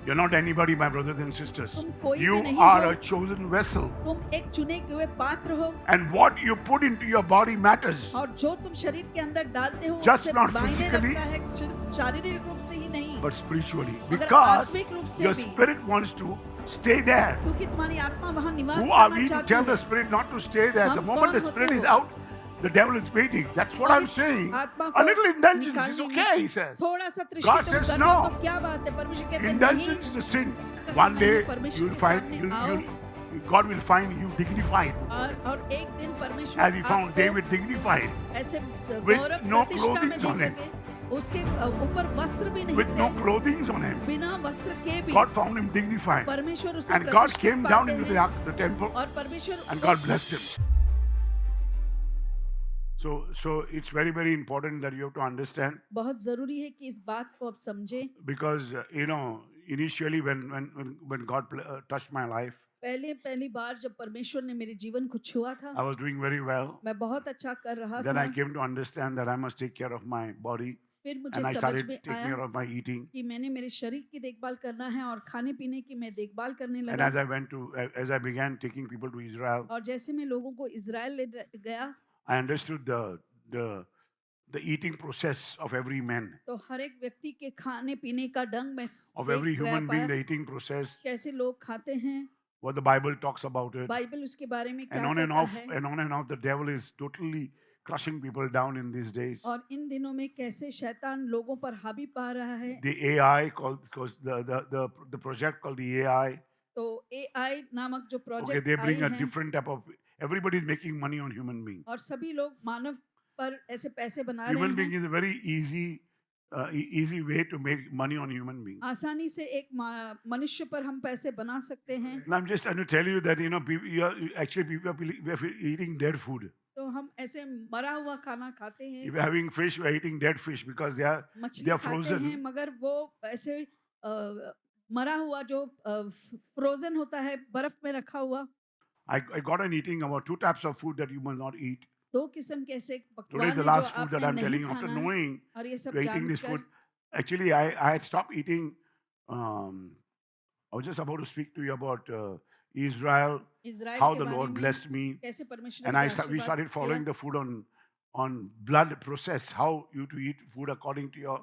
You're not anybody, my brothers and sisters. तुम कोई You भी नहीं are हो, a chosen vessel. तुम एक चुने हुए पात्र हो, And what you put into your body matters. और जो तुम शरीर के अंदर डालते हो Just उससे not मायने physically, रखता है, सिर्फ शारीरिक रूप से ही नहीं, But spiritually. मगर Because आत्मिक रूप से your भी, spirit wants to stay there. क्योंकि तुम्हारी आत्मा वहाँ निवास Who are करना we to चाहती tell the है। spirit not to stay there? The हम moment the कौन spirit होते is हो? out, the devil is waiting. That's what और I'm इस saying. आत्मा A को little indulgence is निकालने में okay, he says. थोड़ा सा God तृष्टि तुम says कर no. लो तो क्या बात है? परमेश्वर कहते हैं नहीं, Indulgence is a sin. कसम One नहीं, day परमेश्वर you'll के find सामने आओ, God will find you dignified. और एक दिन परमेश्वर As he found आपको David dignified ऐसे with गौरव no प्रतिष्ठा में clothing on him. देखेंगे, उसके ऊपर वस्त्र भी नहीं with no थे, clothing on him. बिना वस्त्र के भी God found him dignified. परमेश्वर उसे And God प्रतिष्ठित came down पाते into हैं, the temple और परमेश्वर and God blessed him. So it's very, very important that you have to understand, बहुत जरूरी है कि इस बात को आप समझें। because initially when God touched my life, पहली बार जब परमेश्वर ने मेरे जीवन को छुआ था, I was doing very well. मैं बहुत अच्छा कर रहा Then I था। came to understand that I must take care of my body, फिर मुझे and I समझ started में taking आया care of my eating. कि मैंने मेरे शरीर की देखभाल करना है और खाने पीने की मैं देखभाल करने And लगा। as I began taking people to Israel, और जैसे मैं लोगों को इज़राइल ले गया, I understood the eating process of every man, तो हर एक व्यक्ति के खाने पीने का ढंग मैं of every देख human being, पाया, the eating process, कैसे लोग खाते हैं, what the Bible talks about it. Bible उसके बारे में And क्या on and कहता off, है, and on and off, the devil is totally crushing people down in these days. और इन दिनों में कैसे शैतान लोगों पर हावी पा रहा है। The AI called, because the project called the AI, तो AI नामक जो okay, project they I bring a है, different type of, everybody is making money on human being. और सभी लोग मानव पर ऐसे पैसे बना Human रहे being हैं, is a very easy way to make money on human being. आसानी से एक मनुष्य पर हम पैसे बना सकते हैं। And I'm just trying to tell you that actually people are eating dead food. तो हम ऐसे मरा हुआ खाना खाते हैं, If you're having fish, we're eating dead fish because they are मछली खाते हैं, frozen. मगर वो ऐसे मरा हुआ जो फ्रोजन होता है, बर्फ में रखा हुआ। I got on eating about 2 types of food that you must not eat. दो किस्म के ऐसे Today is पकवान the है जो last food that आपने I'm नहीं telling you. After खाना है, knowing और ये सब you're eating this food, जानकर actually I had stopped eating. I was just about to speak to you about Israel, Israel how के the बारे Lord में blessed me, कैसे परमेश्वर ने and मुझे we आशीर्वाद started following किया। the food on blood process, how you to eat food according to your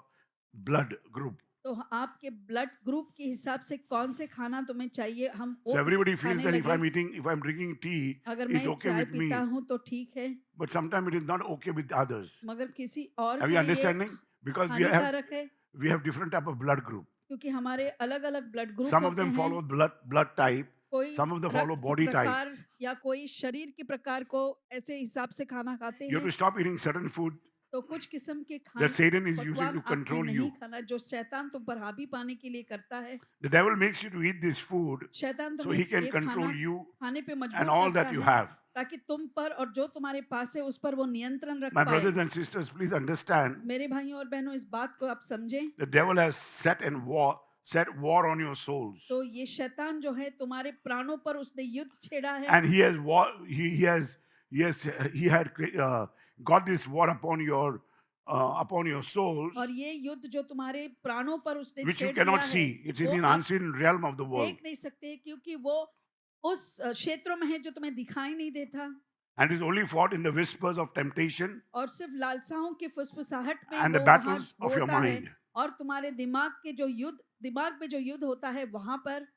blood group. तो आपके ब्लड ग्रुप के हिसाब से कौन से खाना तुम्हें चाहिए, हम So वो everybody feels खाने that if लगे। if I'm drinking tea, अगर it's मैं okay चाय with me, पीता हूँ तो ठीक है, but sometimes it is not okay with others. मगर किसी और Are के you लिए understanding? Because हानिकारक है, we have different type of blood group. क्योंकि हमारे अलग अलग ब्लड ग्रुप Some of होते them हैं। follow blood type, कोई some of them follow रक्त के body type. प्रकार या कोई शरीर के प्रकार को ऐसे हिसाब से खाना खाते You have हैं। to stop eating certain food तो कुछ किस्म के that Satan is using पकवान to आपने control नहीं you. खाना, जो शैतान तुम पर हावी पाने के लिए करता है। The devil makes you to eat this food शैतान so तुम्हें he can ये control खाना you खाने पे and मजबूर all करता that you है, have. ताकि तुम पर और जो तुम्हारे पास है उस पर वो नियंत्रण रख My पाए। brothers and sisters, please understand, मेरे भाइयों और बहनों, इस बात को आप समझें। the devil has set war on your souls. तो ये शैतान जो है तुम्हारे प्राणों पर उसने युद्ध छेड़ा है, And he has he had got this war upon your souls, और ये युद्ध जो तुम्हारे प्राणों पर उसने which you छेड़ दिया cannot है, see. It's in वो the आप unseen realm of the world. देख नहीं सकते, क्योंकि वो उस क्षेत्रों में है जो तुम्हें दिखाई नहीं देता, And it is only fought in the whispers of temptation और सिर्फ लालसाओं की फुसफुसाहट में and the वो वहाँ battles of your होता है, mind. और तुम्हारे दिमाग में जो युद्ध होता है वहां पर।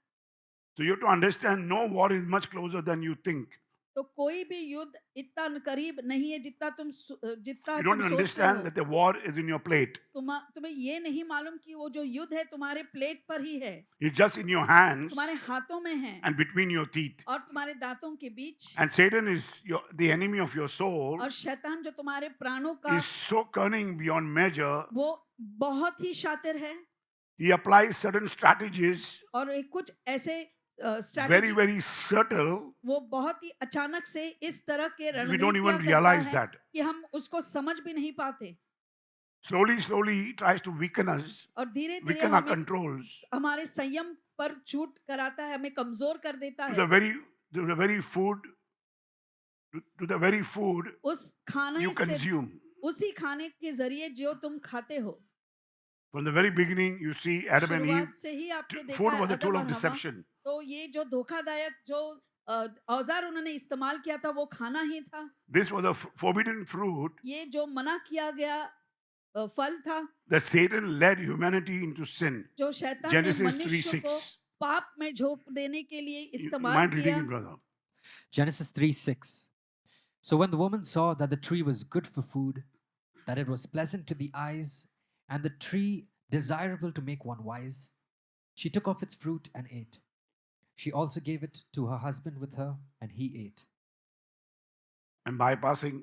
So you have to understand, no war is much closer than you think. तो कोई भी युद्ध इतना करीब नहीं है जितना You तुम don't सोचते understand हो। that the war is in your plate. तुम्हें ये नहीं मालूम कि वो जो युद्ध है तुम्हारे प्लेट पर ही है, It's just in your hands तुम्हारे हाथों में है and between your teeth. और तुम्हारे दांतों के बीच। And Satan is the enemy of your soul, और शैतान जो तुम्हारे प्राणों का, is so cunning beyond measure. वो बहुत ही शातिर है, He applies certain strategies, और एक कुछ ऐसे very, स्ट्रैटेजी, very subtle. वो बहुत ही अचानक से इस तरह के We don't even रणनीतियां करता realize है that. कि हम उसको समझ भी नहीं पाते, Slowly, he tries to weaken us, और धीरे धीरे weaken our हमें controls हमारे संयम पर छूट कराता है, हमें कमजोर कर देता to है। the very food, to the very food उस खाने you से, consume. उसी खाने के जरिए जो तुम खाते हो। From the very beginning, you see Adam and Eve, शुरुआत से ही आपने देखा food है was a tool Adam of और हवा, deception. तो ये जो धोखादायक जो औजार उन्होंने इस्तेमाल किया था वो खाना ही था। This was a forbidden fruit ये जो मना किया गया फल था that Satan led humanity into sin. जो शैतान ने Genesis मनुष्य को 3:6. पाप में झोंक देने के लिए You इस्तेमाल mind reading किया। it, brother? Genesis 3:6. So when the woman saw that the tree was good for food, that it was pleasant to the eyes, and the tree desirable to make one wise, she took of its fruit and ate. She also gave it to her husband with her, and he ate. And bypassing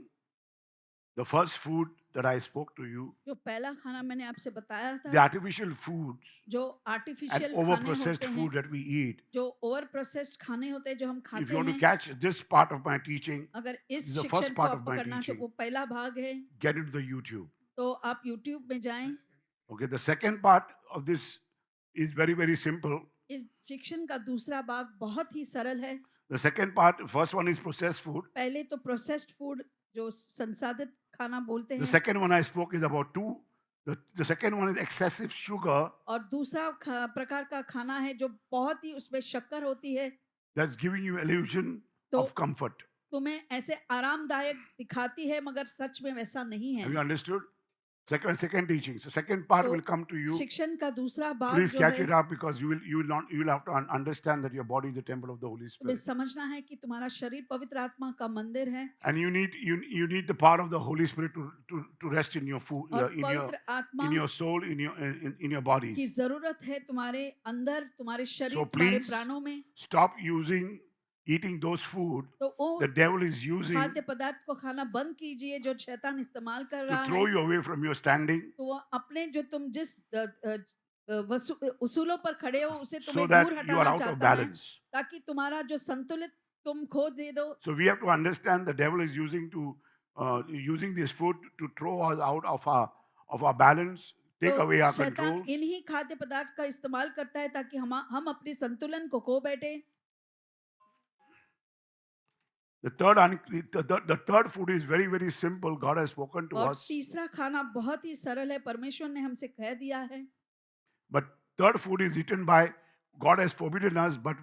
the first food that I spoke to you, जो पहला खाना मैंने आपसे बताया the था, artificial foods जो and artificial over खाने processed होते हैं, food that we eat. जो ओवर प्रोसेस्ड खाने होते हैं जो हम If खाते you want to हैं, catch this part of my teaching, अगर this इस is the शिक्षण first को part आप of my पकड़ना teaching. चाहो, वो पहला भाग है, Get into the YouTube. तो आप YouTube में जाएं। Okay, the second part of this is very, very simple. इस शिक्षण का दूसरा भाग बहुत ही सरल है। The second part, first one is processed food. पहले तो प्रोसेस्ड फूड जो संसाधित खाना बोलते The हैं, second one I spoke is about two. The second one is excessive sugar और दूसरा प्रकार का खाना है जो बहुत ही उसमें शक्कर होती है, that's giving you illusion तो of comfort. तुम्हें ऐसे आरामदायक दिखाती है मगर सच में वैसा नहीं Have है। you understood? Second teaching. So second part तो will come to you. शिक्षण का दूसरा भाग Please जो catch है, it up because you will have to understand that your body is the temple of the Holy तुम्हें Spirit. समझना है कि तुम्हारा शरीर पवित्र आत्मा का मंदिर है And you need the power of the Holy Spirit to rest in your food, और in पवित्र आत्मा in your soul, in your की bodies. जरूरत है तुम्हारे अंदर, तुम्हारे शरीर, So तुम्हारे please प्राणों में। stop eating those food तो वो the devil is using खाद्य पदार्थ को खाना बंद कीजिए जो शैतान इस्तेमाल कर to रहा throw है। you away from your standing तो वो अपने जो तुम जिस उसूलों पर खड़े हो उसे so तुम्हें that दूर you are हटाना out of चाहता है, balance. ताकि तुम्हारा जो संतुलित तुम खो दे दो। So we have to understand the devil is using this food to throw us out of our balance, take तो away our शैतान controls. इन्हीं खाद्य पदार्थ का इस्तेमाल करता है ताकि हम अपने संतुलन को खो बैठे। The third food is very, very simple. God has spoken to और us. तीसरा खाना बहुत ही सरल है, परमेश्वर ने हमसे कह दिया है। But third food is eaten by God has forbidden us, but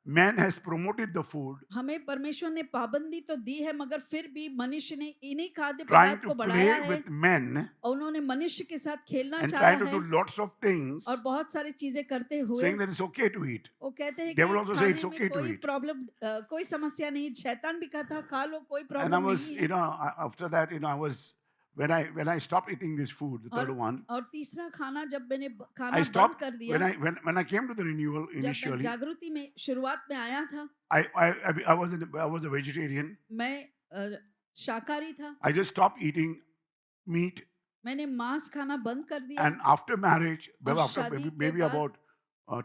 man has promoted the food, हमें परमेश्वर ने पाबंदी तो दी है मगर फिर भी मनुष्य ने इन्हीं खाद्य trying पदार्थ to को बढ़ाया play है with men और उन्होंने मनुष्य के साथ खेलना and चाहा trying to है do lots of things, और बहुत सारी चीजें करते हुए saying that it's okay to eat. वो कहते हैं Devil कि also खाने say it's में okay to कोई eat. प्रॉब्लम, कोई समस्या नहीं। शैतान भी कहता खा लो, कोई And I प्रॉब्लम was, नहीं है। after that, I was when I stopped eating this food, the third one, और तीसरा खाना जब मैंने खाना I बंद stopped कर दिया, when I came to the renewal जब मैं initially. जागृति में शुरुआत में आया था, I was a vegetarian. मैं शाकाहारी था, I just stopped eating meat, मैंने मांस खाना बंद कर दिया। and after marriage, और after शादी के maybe बाद about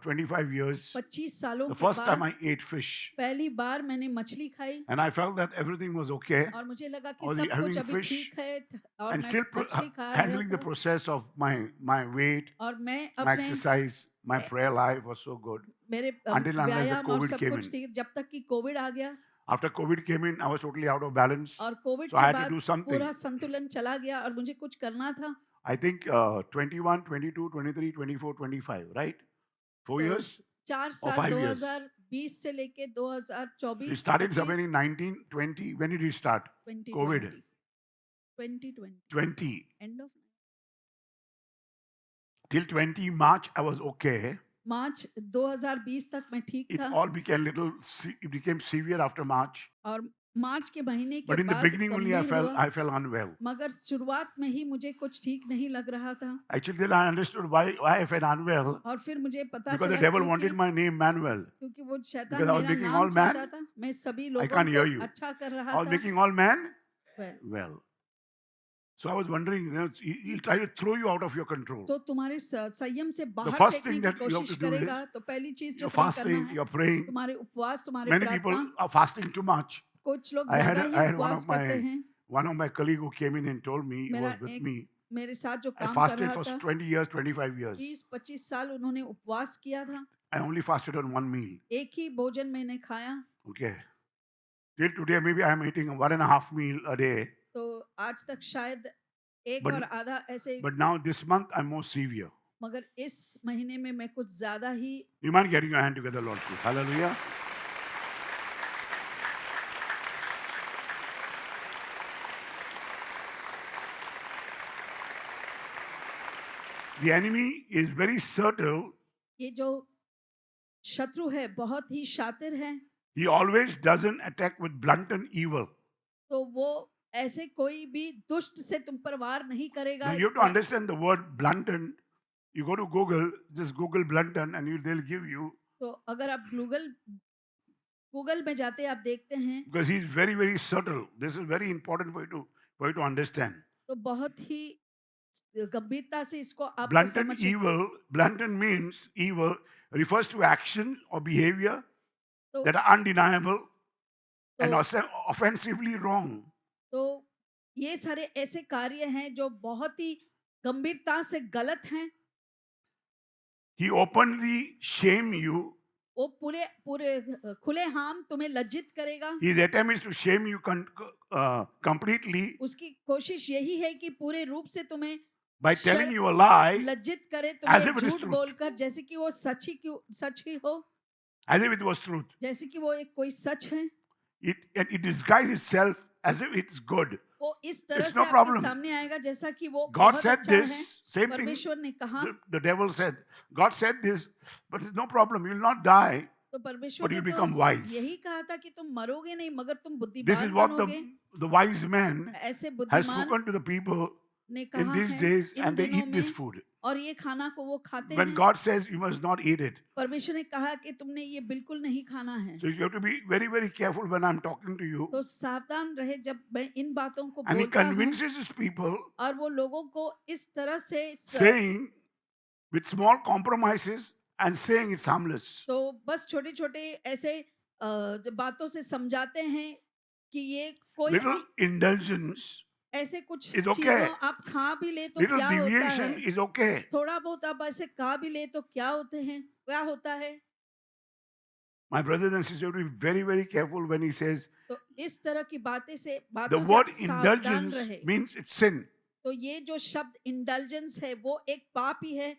25 years, 25 सालों the के first time बाद I ate fish, पहली बार मैंने मछली खाई and I felt that everything was okay, और मुझे लगा कि I was सब having कुछ अभी fish ठीक है और and मैं still मछली खा रहा handling the था process of my weight, और मैं my अपने exercise, my prayer life was so good. मेरे Until unless the व्यायाम और COVID सब came कुछ in. थी जब तक कि कोविड आ गया After COVID came in, I was totally out of balance. और कोविड So I के had to बाद do something. पूरा संतुलन चला गया और मुझे कुछ करना था। I think 21, 22, 23, 24, 25, right? 4 तो years 4 or साल 5 years? 2020 से लेके It 2024 started 25 somewhere in 19, 20. When did it start? 2020 COVID. 2020 20. End of Till 20 March, I was okay. मार्च 2020 तक मैं ठीक It था all became it became severe after March. और मार्च के महीने के But in the बाद beginning only, गंभीर हुआ, I felt unwell. मगर शुरुआत में ही मुझे कुछ ठीक नहीं लग रहा था Actually, then I understood why I felt unwell. और फिर मुझे पता Because the चला devil wanted my name Manuel. क्योंकि वो शैतान Because I was मेरा making नाम all चाहता man- था, मैं सभी I लोगों can't hear को you. अच्छा कर I रहा was था। making all man Well, well. So I was wondering, he'll try to throw you out of your control. तो तुम्हारे संयम से बाहर first फेंकने thing की that you have कोशिश to do करेगा is, तो पहली चीज जो You're तुम्हें करना fasting, है, you're praying. तुम्हारे उपवास, तुम्हारे Many people प्रार्थना। are fasting too much. कुछ लोग I had ज्यादा I ही had उपवास करते हैं। one of my colleague who came in and told me, he मेरा was with एक me. मेरे साथ जो I काम कर fasted रहा for था 20 years, 25 years. 20-25 साल उन्होंने उपवास किया था, I only fasted on one meal. एक ही भोजन मैंने खाया। Okay. Till today, maybe I'm eating 1.5 meal a day. तो आज तक शायद एक But- और आधा ऐसे, But now this month, I'm more severe. मगर इस महीने में मैं कुछ ज़्यादा ही You mind getting your hand together, Lord, please? Hallelujah. The enemy is very subtle. ये जो शत्रु है बहुत ही शातिर है, He always doesn't attack with blunt and evil. तो वो ऐसे कोई भी दुष्ट से तुम पर वार नहीं करेगा। Now you have to understand the word blunton. You go to Google, just Google blunton, and they'll give you, तो अगर आप गूगल में जाते आप देखते हैं because he's very, very subtle. This is very important for you to understand. तो बहुत ही गंभीरता से इसको आपको Blunton समझ evil, blunton means evil, refers to action or behavior तो, that are undeniable and तो, offensively wrong. तो ये सारे ऐसे कार्य हैं जो बहुत ही गंभीरता से गलत हैं। He openly shame you. वो पूरे पूरे खुले हाम तुम्हें लज्जित करेगा। His attempt is to shame you completely उसकी कोशिश यही है कि पूरे रूप से तुम्हें by telling you a lie लज्जित करे, as तुम्हें if it is झूठ truth. बोलकर, जैसे कि वो सच ही हो, as if it was truth. जैसे कि वो एक कोई सच है। It disguises itself as if it's good. वो इस तरह It's से no आपके problem. सामने आएगा जैसा कि वो God बहुत said अच्छा है। this, same thing. परमेश्वर ने कहा, The devil said, God said this, but it's no problem. You will not die, तो परमेश्वर but ने you तो become wise. यही कहा था कि तुम मरोगे नहीं मगर तुम This is बुद्धिमान what बनोगे। the wise man ऐसे has बुद्धिमान spoken to the people ने in कहा these है days, इन and they दिनों eat this में, food. और ये खाना को वो खाते When हैं। God says you must not eat it. परमेश्वर ने कहा कि तुमने ये बिल्कुल नहीं खाना है। So you have to be very, very careful when I'm talking to you. तो सावधान रहे जब मैं इन बातों को And he बोलता हूँ, convinces his people, और वो लोगों को इस तरह से saying with small compromises and saying it's harmless. तो बस छोटे छोटे ऐसे बातों से समझाते हैं कि ये कोई Little indulgence ऐसे कुछ is okay. चीजों आप खा भी ले तो Little क्या होता deviation है, is okay. थोड़ा बहुत आप ऐसे खा भी ले तो क्या होता है। My brothers and sisters, you have to be very, very careful when he says तो इस तरह की बातें से the बातों से word आप सावधान indulgence रहे। means it's sin. तो ये जो शब्द इंडल्जेंस है वो एक पाप ही है।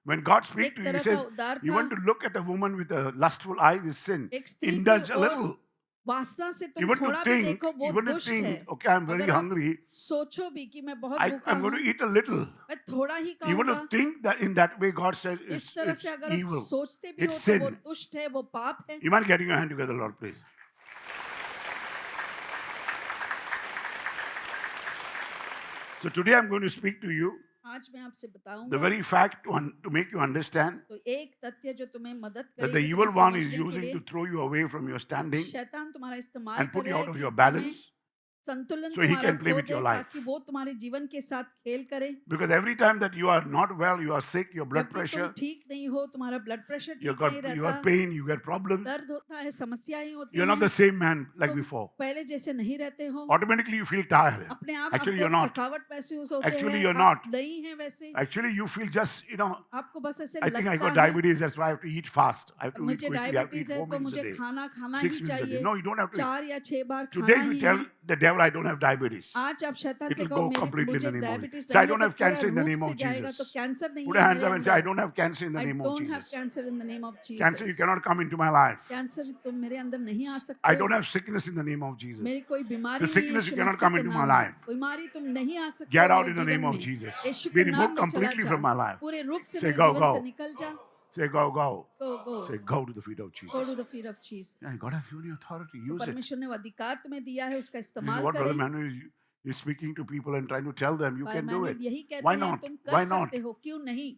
When God speaks एक to you, he तरह says, का उदार you था। want to look at a woman with a lustful eyes is sin. एक स्त्री Indulge की a ओर little. वासना से तुम Even to थोड़ा भी think, देखो वो even to दुष्ट think, है। okay, I'm very अगर आप hungry. सोचो भी कि मैं बहुत भूखा I'm going हूँ, to eat a little. मैं थोड़ा ही Even खाऊंगा। to think that in that way, God says इस it's, तरह it's से अगर आप evil. सोचते भी हो It's तो वो sin. दुष्ट है, वो पाप है। You mind getting your hand together, Lord, please? So today I'm going to speak to you आज मैं आपसे the बताऊंगा very fact to make you understand तो एक तथ्य जो तुम्हें मदद that the करेगी evil तुम्हें one is समझने के using लिए। to throw you away from your standing शैतान तुम्हारा इस्तेमाल and कर put you रहा out है of कि your तुम्हें balance संतुलन so he तुम्हारा can play खो with दे your life. ताकि वो तुम्हारे जीवन के साथ खेल करे। Because every time that you are not well, you are sick, your blood जब भी तुम pressure, ठीक नहीं हो, तुम्हारा ब्लड प्रेशर you ठीक नहीं got you रहता, have pain, you get problems, दर्द होता है, समस्याएं होती you're not हैं, the same man like तुम before. पहले जैसे नहीं रहते हो, Automatically you feel tired. अपने आप Actually you're आपको not. थकावट महसूस होते Actually हैं, you're आप not. नहीं हैं वैसे, Actually you feel just, आपको बस ऐसे I think I लगता got है diabetes, that's why I have to eat fast. I have to eat मुझे quickly. I have to eat diabetes है 4 तो meals a मुझे day, खाना खाना 6 ही meals a day. चाहिए, No, you don't have to eat. 4 या 6 बार Today खाना you he tell है। the devil I don't have diabetes. आज आप शैतान It से will कहो go completely in मुझे the name of diabetes Jesus. Say, I नहीं है don't तो have पूरा cancer in the रूप name से of जाएगा तो Jesus. कैंसर नहीं Put है your hands मेरे up and say, I अंदर। don't have cancer in the I name of don't have Jesus. cancer in the name of Cancer, you Jesus. cannot come into my life. Cancer तुम मेरे अंदर नहीं आ I सकते don't हो। have sickness in the name of Jesus. मेरी कोई So बीमारी नहीं है sickness, you Yeshu cannot Masih come के into नाम my में। life. बीमारी तुम नहीं आ सकते Get हो out मेरे in the जीवन name of में। Jesus. यीशु Be के नाम removed में चला completely जा, from my life. पूरे रूप से Say मेरे go, जीवन से go. निकल जा। Say go, go. Go Say go to the feet of Jesus. go to the feet of Jesus। Yeah, God has given you authority. तो Use it. परमेश्वर ने वो अधिकार तुम्हें दिया है, उसका This is इस्तेमाल what Brother करें। Manuel is speaking to people and trying to tell them you भाई can do it. मैनुअल यही कहते Why हैं not? तुम कर Why not? सकते हो, क्यों नहीं,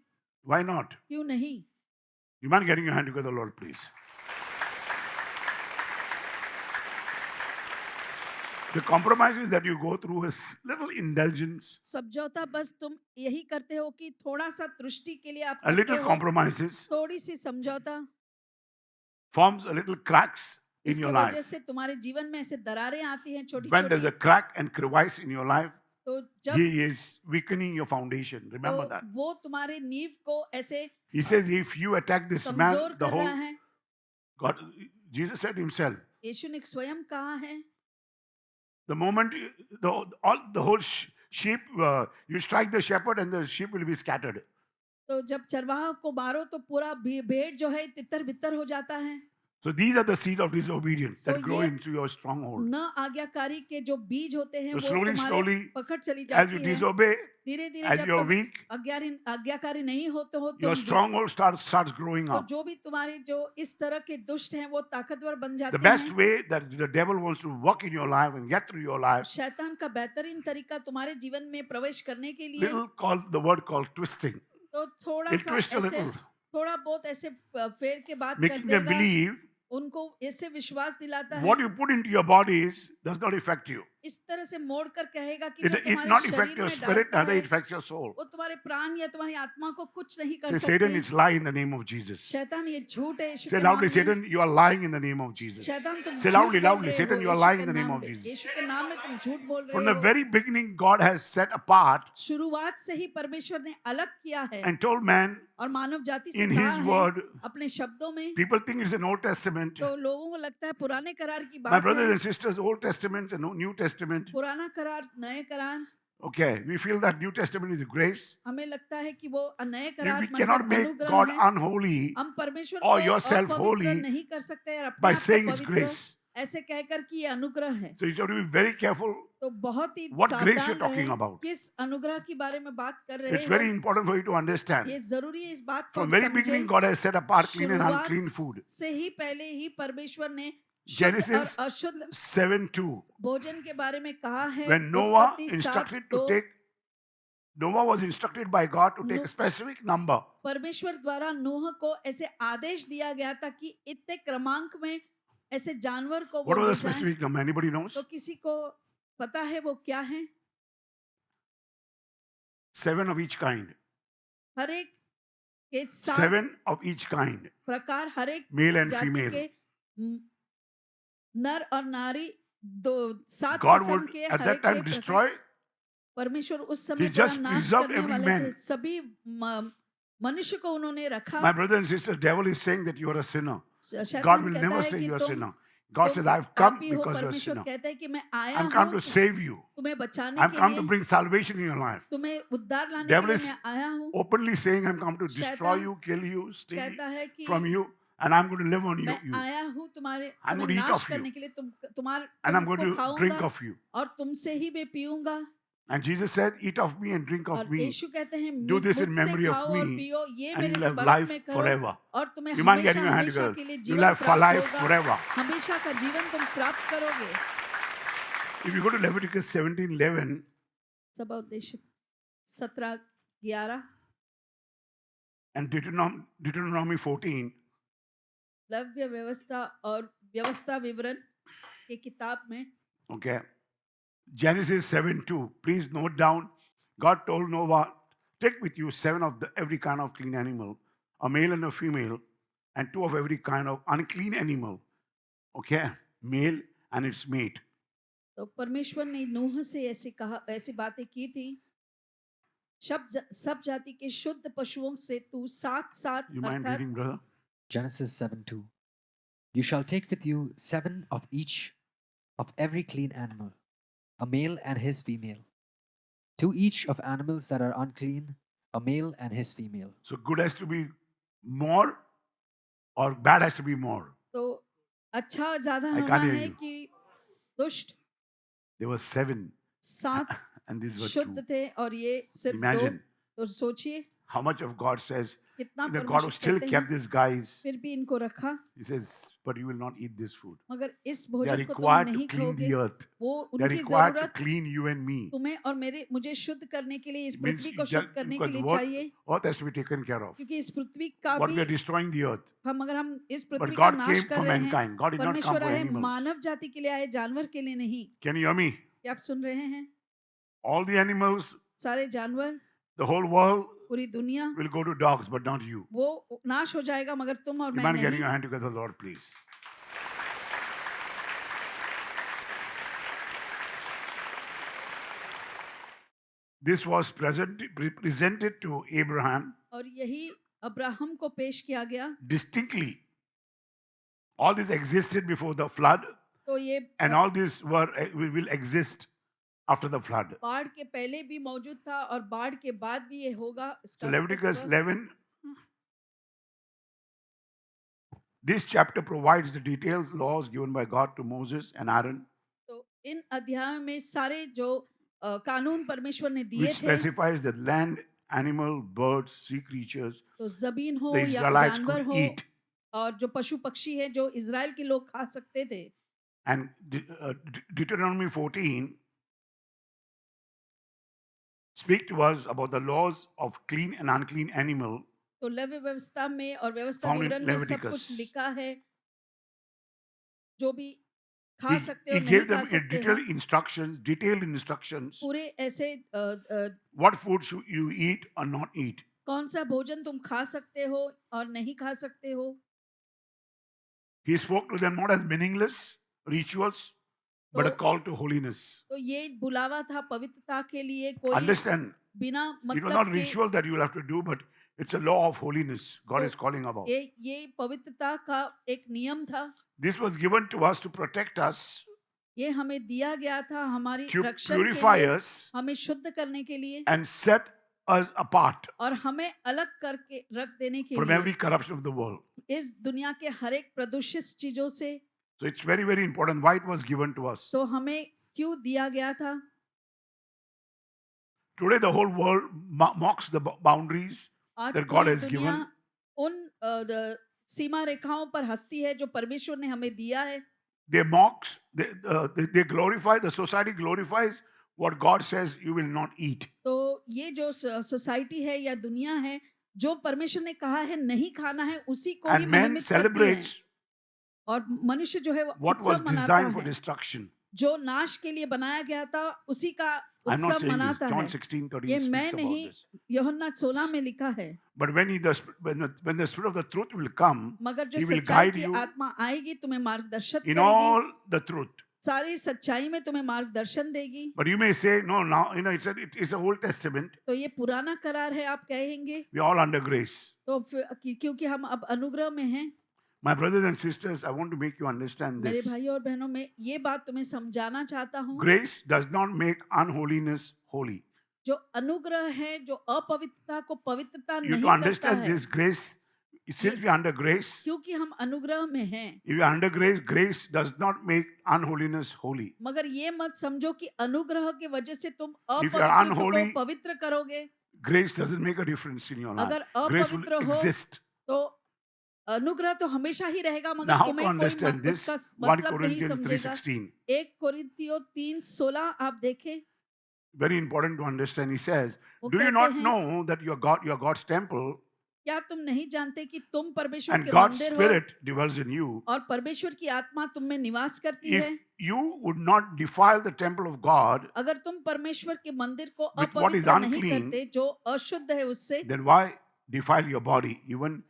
Why not? क्यों नहीं। You mind getting your hand together, Lord, please? The compromises that you go through is little indulgence, समझौता बस तुम यही करते हो कि थोड़ा सा तुष्टि के लिए आप a करते little हो, compromises थोड़ी सी समझौता, forms a little cracks in उसके your वजह life. से तुम्हारे जीवन में ऐसे दरारें आती हैं छोटी When there's छोटी। a crack and crevice in your life, तो जब He is weakening your foundation. Remember तो that. वो तुम्हारे नींव को ऐसे He says, if you attack this man, कमजोर the कर रहा whole है। God, Jesus said Himself, यीशु ने स्वयं कहा है, the moment the whole sheep, you strike the shepherd and the sheep will be scattered. तो जब चरवाहा को मारो तो पूरा भेड़ जो है तितर बितर हो जाता है। So these are the seed of disobedience that तो grow ये into your stronghold. न आज्ञाकारी के जो बीज होते हैं So वो slowly, तुम्हारे slowly, पकड़ चली as you जाती है। disobey, धीरे धीरे as जब you're तुम weak, आज्ञाकारी नहीं होते हो your stronghold starts growing तो up. जो भी तुम्हारे जो इस तरह के दुष्ट हैं वो ताकतवर बन The जाते best हैं। way that the devil wants to work in your life and get through your life, शैतान का बेहतरीन तरीका तुम्हारे जीवन में प्रवेश करने के लिए little called the word called twisting. तो थोड़ा He'll सा twist a ऐसे little, थोड़ा बहुत ऐसे फेर के बात कर making them देगा, believe उनको ऐसे विश्वास दिलाता what है, you put into your bodies does not affect you. इस तरह से मोड़ कर कहेगा कि It, जो it तुम्हारे not affect शरीर your में spirit, डालता neither है it affects your soul. वो तुम्हारे प्राण या तुम्हारी आत्मा को कुछ नहीं कर Say, Satan, सकते। it's lie in the name of Jesus. शैतान ये झूठ है यीशु Say के नाम loudly, में। Satan, you are lying in the name of Jesus. शैतान तुम Say झूठ loudly, बोल loudly, रहे Satan, हो you are यीशु lying के in the name नाम of में। Jesus. यीशु के नाम में तुम झूठ बोल From रहे the हो। very beginning, God has set apart शुरुआत से ही परमेश्वर ने अलग किया है and told man और मानव जाति से in कहा His है word. अपने शब्दों में। People think it's an Old Testament. तो लोगों को लगता है पुराने करार की My बात brothers है। and sisters, Old Testament and New Testament. पुराना करार नए करार Okay, we feel that New Testament is grace. हमें लगता है कि वो नए We करार cannot मतलब make अनुग्रह God है। unholy हम परमेश्वर or को yourself अपवित्र holy नहीं कर सकते और अपने by आप saying को it's पवित्र grace. ऐसे कहकर कि ये अनुग्रह है। So you have to be very careful तो बहुत ही what grace you're सावधान talking रहें about. किस अनुग्रह के बारे में बात कर रहे It's हो। very important for you to ये understand. जरूरी है इस बात को From हम very समझें। beginning, God has set apart clean and शुरुआत unclean food. से ही पहले ही परमेश्वर ने शुद्ध और Genesis अशुद्ध 7:2. भोजन के बारे में कहा है। When Noah उत्पत्ति instructed 7:2 to take, Noah was instructed by God to take a no- specific number. परमेश्वर द्वारा नूह को ऐसे आदेश दिया गया था कि इतने क्रमांक में ऐसे जानवर को वो What was ले the जाएं। specific number? Anybody knows? तो किसी को पता है वो क्या है? 7 of each kind. हर एक के 7 7 of each kind. प्रकार, हर एक Male and जाति female. के नर और नारी 7 God किस्म would के at हर that एक time के प्रकार। destroy. परमेश्वर उस He समय just पूरा नाश preserved करने every वाले man. थे। सभी मनुष्य को उन्होंने रखा। My brother and sister, devil is saying that you are a sinner. God शैतान will कहता never है say कि you are a तुम sinner. God तुम says, I've come पापी हो। because you're a परमेश्वर sinner. कहता है कि मैं आया I'm come हूँ to save you. तुम्हें बचाने I'm के come to लिए, bring salvation in your life. तुम्हें उद्धार लाने Devil के is लिए मैं आया हूँ। openly saying, I'm come to destroy शैतान you, kill you, steal कहता है कि from you, and I'm going to live on मैं you. आया हूँ तुम्हारे I'm तुम्हें going to eat नाश of you. करने के लिए, तुम्हारे And I'm going तुमको to drink खाऊंगा of you. और तुमसे ही मैं पीऊंगा। And Jesus said, eat of me and drink of और me. यीशु कहते हैं Do this in मुझसे memory of खाओ और me, पियो, ये and मेरे you'll have स्मरण life में करो forever. और तुम्हें You mind हमेशा getting your hand हमेशा together? के लिए You'll जीवन have प्राप्त life होगा। forever. हमेशा का जीवन तुम प्राप्त करोगे। If you go to Leviticus 17:11, सभा उद्देश्य 17:11 and Deuteronomy 14, लव्य व्यवस्था और व्यवस्था विवरण की किताब में okay, Genesis 7:2. Please note down. God told Noah, take with you 7 of every kind of clean animal, a male and a female, and 2 of every kind of unclean animal. Okay, male and its mate. तो परमेश्वर ने नूह से ऐसी बातें की थी। सब जाति के शुद्ध पशुओं से तू 7 You mind अर्थात reading, brother? Genesis 7:2. You shall take with you 7 of each of every clean animal, a male and his female. 2 each of animals that are unclean, a male and his female. So good has to be more, or bad has to be more. तो अच्छा ज्यादा I होना can't hear है you. कि दुष्ट There were 7, 7 and these were शुद्ध 2. थे और ये सिर्फ 2। Imagine तो सोचिए how much of God says, कितना God परमेश्वर still कहते kept हैं these guys. फिर भी इनको रखा, He says, but you will not eat this food. मगर इस They are भोजन को तुम required to नहीं clean खाओगे। the earth. वो They are उनकी required to जरूरत clean you and me. तुम्हें और मुझे शुद्ध करने के लिए, इस Means पृथ्वी को शुद्ध करने के because लिए the चाहिए, earth has to be taken care of. क्योंकि इस पृथ्वी का What we are भी destroying the earth. अगर हम इस But पृथ्वी का God नाश came कर for रहे हैं, mankind. God did not come परमेश्वर for आए animals. मानव जाति के लिए आए, जानवर के लिए नहीं। Can you hear me? क्या आप सुन रहे हैं? All the animals, सारे जानवर, the whole world पूरी दुनिया will go to dogs, but not you. वो नाश हो जाएगा, मगर तुम और You मैं mind getting नहीं। your hand together, Lord, please. This was presented to Abraham और यही अब्राहम को पेश किया गया। distinctly. All this existed before the flood, तो ये and all this will exist after the flood. बाढ़ के पहले भी मौजूद था और बाढ़ के बाद भी ये होगा So इसका Leviticus अस्तित्व। 11, this chapter provides the details, laws given by God to Moses and Aaron, तो इन अध्यायों में सारे जो कानून परमेश्वर ने दिए which थे, specifies that land, animal, birds, sea creatures, तो जमीन हो the या Israelites जानवर could हो eat. और जो पशु पक्षी है जो इज़राइल के लोग खा सकते थे। And Deuteronomy 14 speak to us about the laws of clean and unclean animal तो लेवी व्यवस्था में और व्यवस्था found in विवरण में सब कुछ Leviticus. लिखा है, जो भी खा He, सकते he हो नहीं gave खा them सकते हो, detailed instructions, पूरे ऐसे what food should you eat or not eat. कौन सा भोजन तुम खा सकते हो और नहीं खा सकते हो। He spoke to them not as meaningless rituals, but a तो- call to holiness. तो ये बुलावा था पवित्रता के लिए, कोई Understand, बिना it was मतलब not के ritual that you will have to do, but it's a law of holiness God तो is calling about. ये पवित्रता का एक नियम था। This was given to us to protect us, ये हमें दिया गया था हमारी to रक्षा purify के लिए, us, हमें शुद्ध करने के लिए and set us apart और हमें अलग करके रख देने के from लिए every corruption of the world. इस दुनिया के हर एक प्रदूषित चीजों से। So it's very, very important why it was given to us. तो हमें क्यों दिया गया था। Today, the whole world mocks the boundaries आज that God पूरी has दुनिया given. उन सीमा रेखाओं पर हंसती है जो परमेश्वर ने हमें दिया है। They mocks, they glorify, the society glorifies what God says you will not eat. तो ये जो सोसाइटी है या दुनिया है, जो परमेश्वर ने कहा है नहीं खाना है उसी को ही And man महिमित करती है। celebrates और मनुष्य जो है वो what was उत्सव मनाता designed for है, destruction. जो नाश के लिए बनाया गया था उसी का I'm not उत्सव saying this. मनाता John है। 16:30 ये speaks मैं about नहीं, this. यूहन्ना 16 में लिखा है। But when the Spirit of the truth will come, मगर जो He will सच्चाई guide की you आत्मा आएगी तुम्हें मार्गदर्शन in करेगी, all the truth. सारी सच्चाई में तुम्हें मार्गदर्शन देगी। But you may say, no, now, it's the Old Testament. तो ये पुराना करार है आप कहेंगे, We're all under grace. तो क्योंकि हम अब अनुग्रह में हैं। My brothers and sisters, I want to make you understand मेरे this. भाइयों और बहनों में ये बात तुम्हें समझाना चाहता हूँ, Grace does not make unholiness holy. जो अनुग्रह है जो अपवित्रता को पवित्रता You नहीं to करता understand है, this grace, since we are under grace, क्योंकि हम अनुग्रह में हैं। if you are under grace, grace does not make unholiness holy. मगर ये मत समझो कि अनुग्रह की वजह से तुम If you are अपवित्र unholy, को पवित्र करोगे। Grace doesn't make a difference in your life. अगर Grace will अपवित्र हो exist. तो अनुग्रह तो हमेशा ही रहेगा, Now, मगर how to तुम्हें कोई understand this? उसका 1 मतलब नहीं Corinthians समझेगा। 3:16. 1 कोरिन्थियों 3:16 आप देखें, Very important to understand. He says, वो "Do you कहते not हैं, know that you are God's temple, क्या तुम नहीं जानते कि तुम परमेश्वर and के God's मंदिर हो Spirit dwells in you? और परमेश्वर की आत्मा तुम में निवास करती If है। you would not defile the temple of God, अगर तुम परमेश्वर के मंदिर को With what is अपवित्र नहीं unclean, करते, जो अशुद्ध है उससे, then why defile your body, even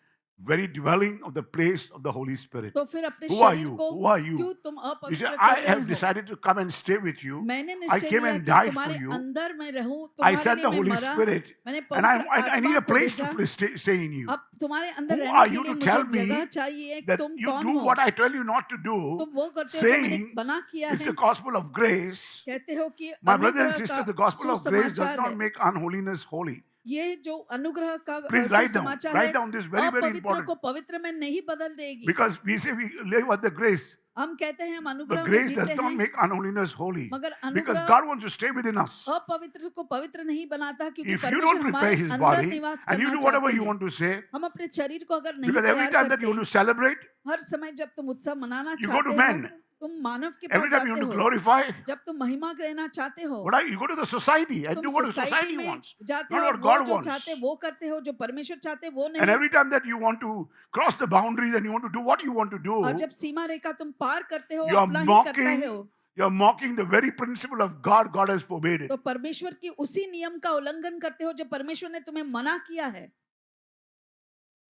very dwelling of the place of the Holy Spirit?" तो फिर अपने Who are शरीर you? को Who are you? क्यों तुम You say, अपवित्र "I कर have रहे हो? decided to come and stay with you. मैंने I निश्चय came लिया and कि died for तुम्हारे you. अंदर में रहूं, I तुम्हारे sent the लिए मैं Holy मरा, Spirit, मैंने and I पवित्र need a आत्मा को place भेजा। to stay in you. अब तुम्हारे अंदर Who रहने are के you लिए to मुझे tell me जगह चाहिए कि that तुम you कौन do हो। what I tell you not to do, तुम वो करते हो जो मैंने saying बना किया it's है। the gospel of grace? कहते हो कि My brothers and अनुग्रह sisters, the का gospel of grace does सुसमाचार not है। make unholiness holy. ये जो अनुग्रह का Please write down. सुसमाचार Write है, down this very, very अपवित्र important. को पवित्र में नहीं बदल देगी। Because we say we live at the grace, हम कहते हैं हम but अनुग्रह में grace does जीते not हैं, make unholiness holy. मगर Because अनुग्रह God wants to stay within us. अपवित्र को पवित्र नहीं बनाता, क्योंकि If you परमेश्वर don't हमारे prepare His अंदर body निवास and you करना do whatever चाहते you हैं। want to say, हम अपने शरीर को अगर नहीं because every तैयार time that you करते, want to celebrate, हर समय जब तुम उत्सव मनाना you go to चाहते हो, men. तुम मानव के Every पास time you जाते want to हो, glorify, जब तुम महिमा देना चाहते हो, you go to the society and तुम do what the society society में wants, जाते not हो, what वो God जो wants. चाहते वो करते हो, जो परमेश्वर चाहते वो And नहीं। every time that you want to cross the boundaries and you want to do what you want to do, और जब सीमा रेखा तुम पार करते हो, you are अपना ही करता है हो, you're mocking the very principle of God. God has forbade it. तो परमेश्वर की उसी नियम का उल्लंघन करते हो जो परमेश्वर ने तुम्हें मना किया है।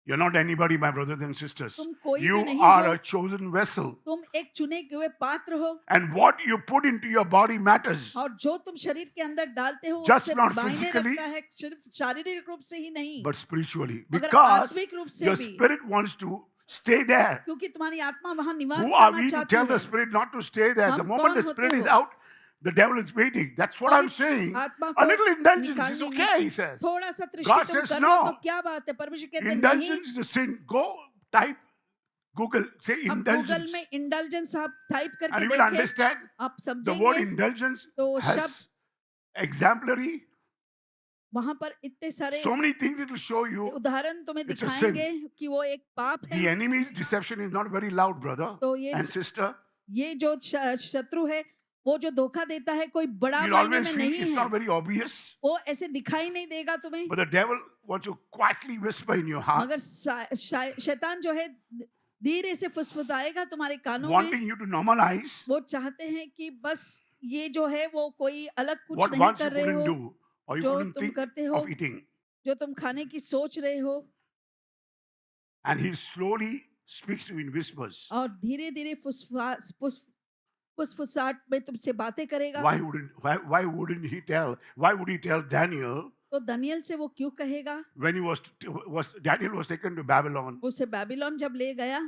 You're not anybody, my brothers and sisters. तुम कोई भी You नहीं are हो, a chosen vessel. तुम एक चुने हुए पात्र हो, And what you put into your body matters. और जो तुम शरीर के अंदर डालते हो Just उससे not मायने physically, रखता है, सिर्फ शारीरिक रूप से ही नहीं, But spiritually. मगर Because आत्मिक रूप से your भी, spirit wants to stay there. क्योंकि तुम्हारी आत्मा वहां निवास Who are करना we to चाहती tell the है। spirit not to stay there? The हम moment कौन the spirit होते is हो? out, The devil is waiting. That's what I'm पवित्र saying. आत्मा A को little indulgence is निकालने में okay, he says. थोड़ा सा God त्रिष्टि तुम says कर लो तो no. क्या बात है? परमेश्वर कहते हैं नहीं। Indulgence is a sin. Go type Google, say अब गूगल indulgence. में इंडल्जेंस आप टाइप And करके you will देखें, understand आप the word समझेंगे indulgence तो has शब्द exemplary. वहां पर इतने सारे So many things it will show you. उदाहरण तुम्हें It's a दिखाएंगे कि वो एक पाप The है। enemy's deception is not very loud, brother तो ये and sister. ये जो शत्रु है वो जो धोखा देता है कोई बड़ा You'll मायने always में feel नहीं it's है, not very obvious. वो ऐसे दिखाई नहीं देगा तुम्हें, But the devil wants to quietly whisper in your heart, मगर शैतान जो है धीरे से फुसफुसाएगा तुम्हारे कानों में। wanting you to normalize वो चाहते हैं कि बस ये जो है वो कोई अलग कुछ what नहीं once you कर रहे couldn't हो, do or you जो couldn't तुम think करते हो, of eating. जो तुम खाने की सोच रहे हो, And he slowly speaks to you in whispers. और धीरे धीरे फुसफुसाहट में तुमसे बातें करेगा। Why wouldn't he tell? Why would he tell Daniel तो दानियल से वो क्यों कहेगा? when he was Daniel was taken to Babylon उसे बेबीलोन जब ले गया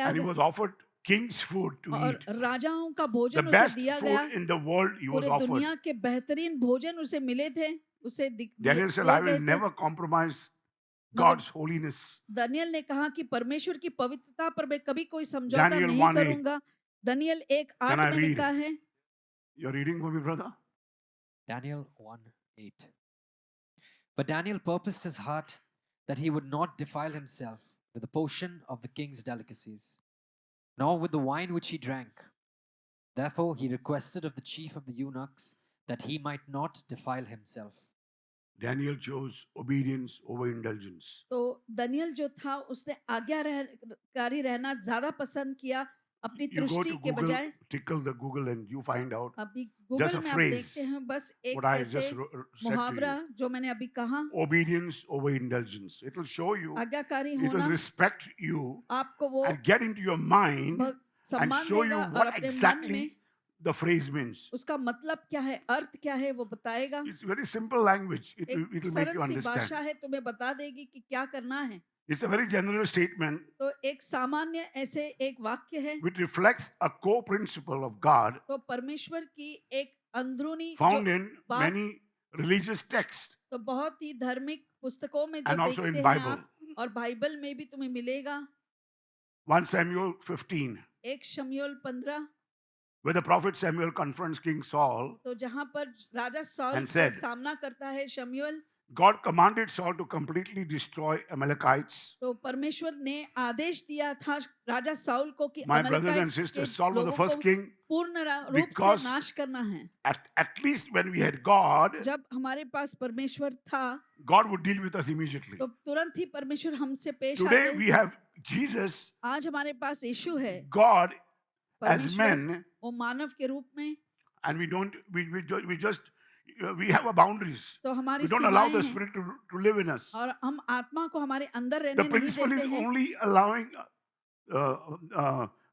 and he was offered king's food to और eat. राजाओं का The भोजन उसे best दिया food गया, in the world he was पूरे offered. दुनिया के बेहतरीन भोजन उसे मिले थे, उसे Daniel said, I will never compromise God's holiness. Daniel ने कहा कि परमेश्वर की पवित्रता पर मैं कभी कोई समझौता Daniel नहीं 1:8. करूंगा। दानियल 1:8 Can I में read? लिखा है, You're reading for me, brother? Daniel 1:8. But Daniel purposed his heart that he would not defile himself with a portion of the king's delicacies, nor with the wine which he drank. Therefore he requested of the chief of the eunuchs that he might not defile himself. Daniel chose obedience over indulgence. तो Daniel जो था उसने आज्ञाकारी रहना ज्यादा पसंद किया अपनी You go दृष्टि to के Google, बजाय। tickle the Google, and you find out अभी Just गूगल a में आप phrase, देखते हैं बस एक what I ऐसे just said to मुहावरा you. जो मैंने अभी कहा, Obedience over indulgence. It will show you, आज्ञाकारी it will होना respect you आपको वो and get into your mind and सम्मान show you देगा और what अपने मन exactly में the phrase means. उसका मतलब क्या है, अर्थ क्या है वो बताएगा। It's very simple language. It एक will make you सरल सी भाषा understand. है, तुम्हें बता देगी कि क्या करना है। It's a very general statement तो एक सामान्य ऐसे एक वाक्य है, which reflects a core principle of God तो परमेश्वर की एक अंदरूनी found जो in बात, many religious texts तो बहुत ही धार्मिक पुस्तकों में जो and also in देखते हैं Bible. आप, और बाइबल में भी तुम्हें मिलेगा। 1 Samuel 15, 1 शमूएल 15, where the prophet Samuel confronts King Saul, तो जहां पर राजा साउल And का said, सामना करता है शमूएल, God commanded Saul to completely destroy Amalekites. तो परमेश्वर ने आदेश दिया था राजा साउल को कि My brothers and अमलेकाइट्स के sisters, Saul was the लोगों first को king. पूर्ण रूप because- से नाश करना है। At least when we had God, जब हमारे पास परमेश्वर था God would deal with us immediately. तो तुरंत ही परमेश्वर हमसे पेश Today आते। we have Jesus, आज हमारे पास यीशु है, God as परमेश्वर men, वो मानव के रूप में, and we have a boundaries. तो हमारी We don't allow सीमाएं the हैं Spirit to live in us. और हम आत्मा को हमारे अंदर रहने The नहीं principle देते is हैं। only allowing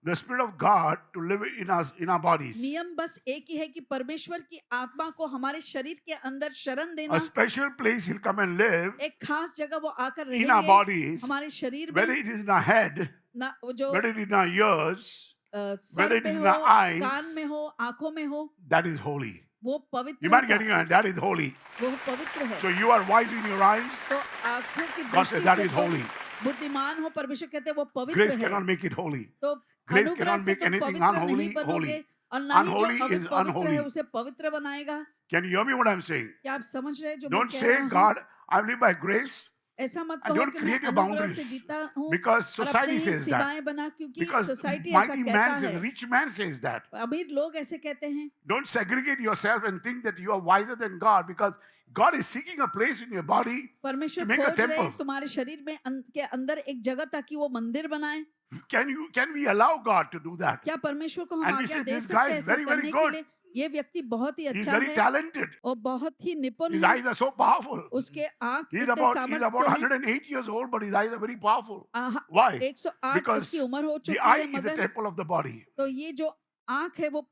the Spirit of God to live in us, in our bodies. नियम बस एक ही है कि परमेश्वर की आत्मा को हमारे शरीर के अंदर शरण देना। A special place He'll come and live एक खास जगह वो आकर in our रहेंगे bodies, हमारे शरीर whether में, it is in our head, ना वो जो whether it is in our ears, sir whether it पे is in हो, our eyes, कान में हो, आंखों में हो, that is holy. वो पवित्र You might है, get it, that is holy. वो पवित्र है। So you are wise in your eyes. तो आंखों की God दृष्टि says that से is तुम holy. बुद्धिमान हो, परमेश्वर कहते हैं वो पवित्र Grace है। cannot make it holy. तो Grace अनुग्रह cannot से make तुम anything पवित्र unholy नहीं बनोगे holy. और ना ही जो Unholy is पवित्र unholy. है उसे पवित्र बनाएगा। Can you hear me what I'm saying? क्या आप समझ रहे हैं जो मैं Don't कह say, रहा हूँ? God, I live by grace. ऐसा मत And कहो don't कि मैं create your अनुग्रह से boundaries. जीता हूँ Because और अपने society ही says that. सीमाएं बना, क्योंकि Because सोसाइटी ऐसा mighty कहता man says, है, rich man says that. अमीर लोग ऐसे कहते हैं। Don't segregate yourself and think that you are wiser than God, because God is seeking a place in your body परमेश्वर to make a खोज रहे हैं temple. तुम्हारे शरीर में के अंदर एक जगह ताकि वो मंदिर बनाए। Can we allow God to do that? क्या परमेश्वर को हम And we आज्ञा say, दे this सकते guy हैं is ऐसा very, very करने के good. लिए? ये व्यक्ति बहुत ही He's अच्छा very है talented. और बहुत ही निपुण His है, eyes are so powerful. उसके आंख He's इतने about सामर्थ्य हैं। 108 years old, but his eyes are very powerful. Ah, Why? 108 Because उसकी उम्र हो the चुकी eye है, is a मगर temple of the body. तो ये जो आंख है वो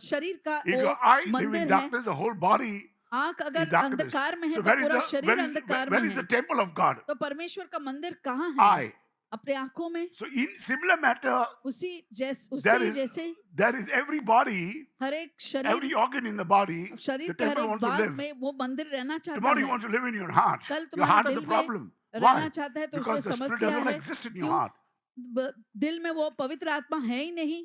शरीर का If वो your eye live in मंदिर है। darkness, the whole body आंख is अगर darkness. अंधकार में है So तो where is पूरा the शरीर अंधकार में where is the है। temple of God? तो परमेश्वर का मंदिर कहाँ है? Eye. अपने आंखों में So in similar matter, उससे is- जैसे there is every body, हर एक शरीर every organ in the body, शरीर the के हर temple एक wants to भाग live. में वो मंदिर रहना चाहता Tomorrow he है wants to live in your heart. कल Your तुम्हारे heart is दिल the में problem. रहना Why? चाहता है तो उसमें Because the Spirit समस्या does not है exist in your क्यों heart. दिल में वो पवित्र आत्मा है ही नहीं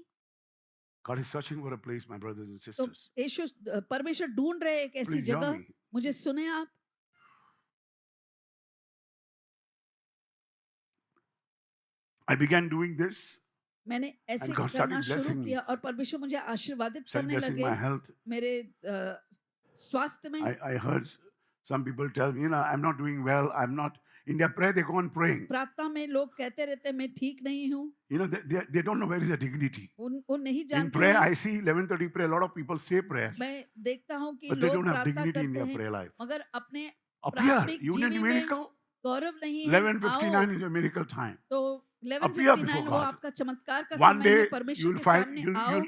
God is searching for a place, my brothers and तो sisters. यीशु परमेश्वर ढूंढ रहे हैं एक ऐसी Please hear जगह me. मुझे सुने आप I began doing this, मैंने ऐसे God करना started शुरू blessing me. किया और परमेश्वर मुझे आशीर्वादित started करने blessing लगे my health. मेरे स्वास्थ्य में I heard some people tell me, I'm not doing well. I'm not. In their prayer, they go on praying. प्रार्थना में लोग कहते रहते हैं मैं ठीक नहीं हूँ They don't know where is the dignity. वो नहीं In जानते prayer, हैं I see 11:30 prayer. A lot of people say prayer, मैं देखता हूँ कि but they लोग don't have प्रार्थना dignity in करते their हैं prayer life. मगर अपने Up here, प्राथमिक Union जीवन में Miracle, गौरव नहीं है 11:59 is your miracle time. तो Appear before 11:59 वो God. आपका चमत्कार का One समय है day, परमेश्वर you'll के find सामने आओ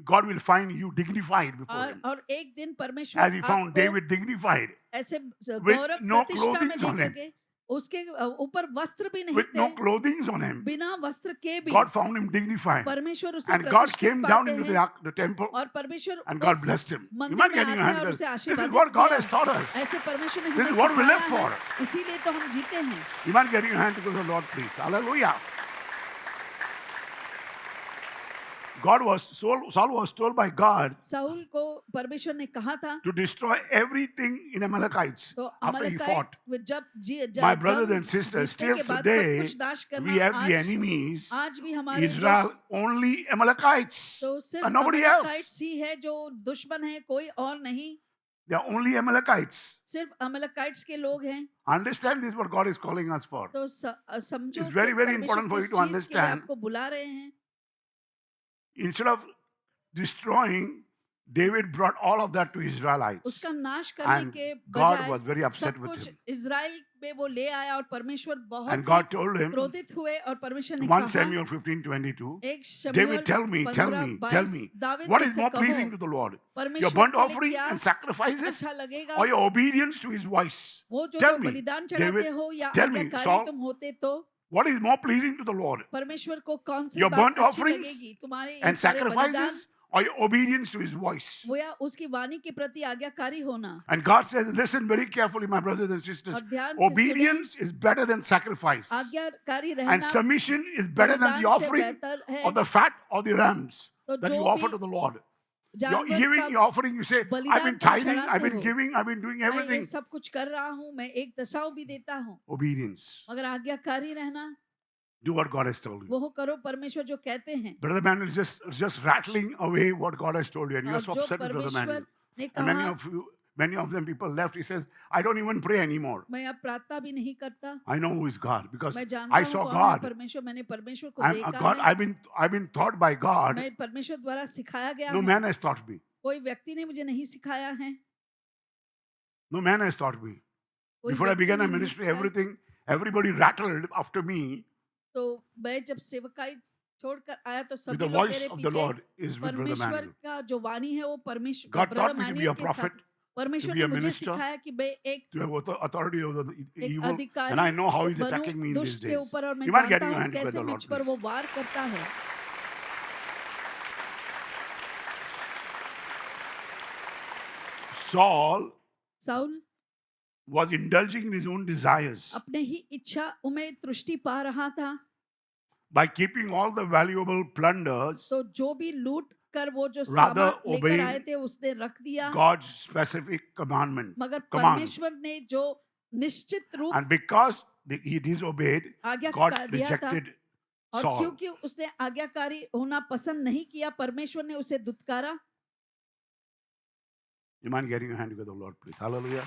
God will find you dignified before Him, और एक दिन परमेश्वर as He found आपको David dignified, ऐसे with गौरव no प्रतिष्ठा में clothing on him. देखेंगे उसके ऊपर वस्त्र भी नहीं with no थे clothing on him. बिना वस्त्र के भी God found him dignified, परमेश्वर उसे and God प्रतिष्ठित came down पाते into हैं the temple, और परमेश्वर and God उस blessed him. You मंदिर might में get your आते hand हैं और together. उसे This is आशीर्वादित what God किया has taught us. ऐसे परमेश्वर ने This is हमें what we live सिखाया for. है इसीलिए तो हम जीते हैं You might get your hand together, the Lord, please. Hallelujah. Saul was told by God Saul को परमेश्वर ने कहा था to destroy everything in Amalekites तो after he fought. जब My brothers जंग and sisters, जीतने still के बाद सब today, कुछ नाश करना we have the आज enemies, आज भी हमारे Israel, only Amalekites, तो सिर्फ and nobody else. अमलेकाइट्स ही है जो दुश्मन है कोई और नहीं They are only Amalekites. सिर्फ अमलेकाइट्स के लोग हैं Understand this is what God is calling us for. तो समझो It's very, कि very परमेश्वर important for किस you to चीज के लिए understand. आपको बुला रहे हैं Instead of destroying, David brought all of that to Israelites. उसका नाश करने And के God बजाय was very upset सब with कुछ him. इजराइल में वो ले आया और परमेश्वर बहुत And he God told him, क्रोधित हुए और परमेश्वर ने 1 कहा Samuel 15:22, एक David, tell me, tell me, what is more pleasing to the Lord? Your burnt offering and sacrifices, अच्छा लगेगा or your obedience to His voice? वो जो Tell जो me, बलिदान David, चढ़ाते हो या tell me, आज्ञाकारी Saul, तुम होते तो what is more pleasing to the Lord? परमेश्वर को कौन सी Your बात burnt अच्छी offerings लगेगी तुम्हारे ये and सारे बलिदान sacrifices, or your obedience to His voice? वो या उसकी वाणी के प्रति आज्ञाकारी होना And God says, listen very carefully, my brothers and sisters. और ध्यान से Obedience is better than sacrifice. आज्ञाकारी And रहना submission is better than बलिदान the से offering बेहतर है of the fat or the rams तो that जो you offer भी to the Lord. You're जानवर giving, का you're offering, you say, I've बलिदान been तुम tithing, I've चढ़ाते been हो giving, I've been doing मैं ये everything. सब कुछ कर रहा हूँ मैं एक दशाओं भी देता हूँ Obedience. मगर आज्ञाकारी रहना Do what God has told you. वो करो परमेश्वर जो कहते हैं Brother Manuel is just rattling away what God has told you, and you're और so जो upset with Brother Manuel. परमेश्वर ने And कहा many of them people left. He says, I don't even pray anymore. मैं अब प्रार्थना भी नहीं करता I know who is God because मैं जानता I हूँ saw कौन है God. परमेश्वर मैंने परमेश्वर को I'm देखा God. है I've been taught by God. मैं परमेश्वर द्वारा सिखाया गया No हूँ man has taught me. कोई व्यक्ति ने मुझे नहीं सिखाया है No man has taught me. कोई Before I व्यक्ति began ने my नहीं ministry, सिखाया। everybody rattled after me तो मैं जब सेवकाई छोड़कर आया तो with सभी the लोग voice मेरे of the पीछे Lord is with Brother परमेश्वर Manuel. का जो वाणी है वो परमेश्वर God brother taught me to be manual a के prophet, साथ परमेश्वर be ने a मुझे minister, सिखाया कि मैं एक to have authority over the एक evil, अधिकारी and I know how he's बनूं attacking me in these दुष्ट के days. ऊपर और मैं You might get जानता your हूँ hand कैसे together, मुझ Lord, पर please. वो वार करता है Saul Saul was indulging in his own desires अपने ही इच्छा में तुष्टि पा रहा था by keeping all the valuable plunders, तो जो भी लूट कर वो जो Rather सामान लेकर obey आए थे उसने रख दिया God's specific commandment. मगर command. परमेश्वर ने जो निश्चित रूप And because he disobeyed, आज्ञा God दिया था rejected और Saul. क्योंकि उसने आज्ञाकारी होना पसंद नहीं किया परमेश्वर ने उसे दुत्कारा You mind getting your hand together, Lord, please. Hallelujah.